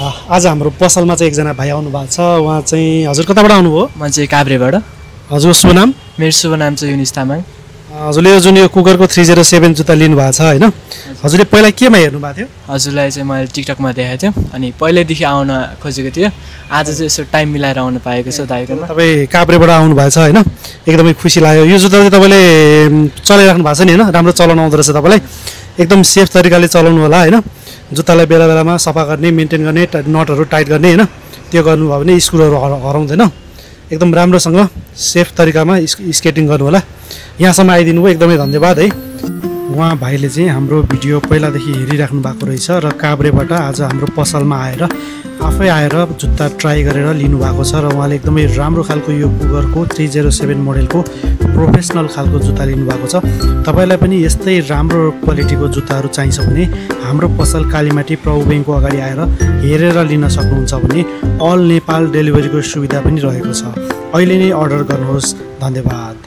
आज हाम्रो पसलमा चाहिँ एकजना भाइ आउनु भएको छ। उहाँ चाहिँ हजुर कताबाट आउनुभयो? म चाहिँ काभ्रेबाट। हजुर शुभ नाम? मेरो शुभ नाम चाहिँ युनिस तामाङ। हजुरले जुन यो कुकरको 307 जुत्ता लिनु भएको छ हैन? हजुरले पहिला केमा हेर्नु भएको थियो? हजुरलाई चाहिँ मैले टिकटकमा देखाएको थिएँ अनि पहिल्यैदेखि आउन खोजेको थियो। आज चाहिँ यसो टाइम मिलाएर आउन पाएको छ दाइकोमा। तपाईँ काभ्रेबाट आउनु भएको छ हैन? एकदमै खुसी लाग्यो। यो जुत्ता चाहिँ तपाईँले चलाइराख्नु भएको छ नि हैन? राम्रो चलाउनु आउँदो रहेछ तपाईँलाई। एकदम सेफ तरिकाले चलाउनु होला हैन? जुत्तालाई बेला बेलामा सफा गर्ने, मेन्टेन गर्ने, नटहरू टाइट गर्ने हैन? त्यो गर्नुभयो भने स्क्रुहरू हराउँदैन। एकदम राम्रोसँग सेफ तरिकामा स्केटिङ गर्नु होला। यहाँसम्म आइदिनु भयो, एकदमै धन्यवाद है। उहाँ भाइले चाहिँ हाम्रो भिडियो पहिलादेखि हेरिराख्नु भएको रहेछ र काभ्रेबाट आज हाम्रो पसलमा आएर आफै आएर जुत्ता ट्राई गरेर लिनुभएको छ र उहाँले एकदमै राम्रो खालको यो कुगरको 307 मोडलको प्रोफेसनल खालको जुत्ता लिनुभएको छ। तपाईँलाई पनि यस्तै राम्रो क्वालिटीको जुत्ताहरू चाहिन्छ भने हाम्रो पसल कालीमाटी प्रभु ब्याङ्कको अगाडि आएर हेरेर लिन सक्नुहुन्छ भने अल नेपाल डेलिभरीको सुविधा पनि रहेको छ। अहिले नै अर्डर गर्नुहोस्। धन्यवाद।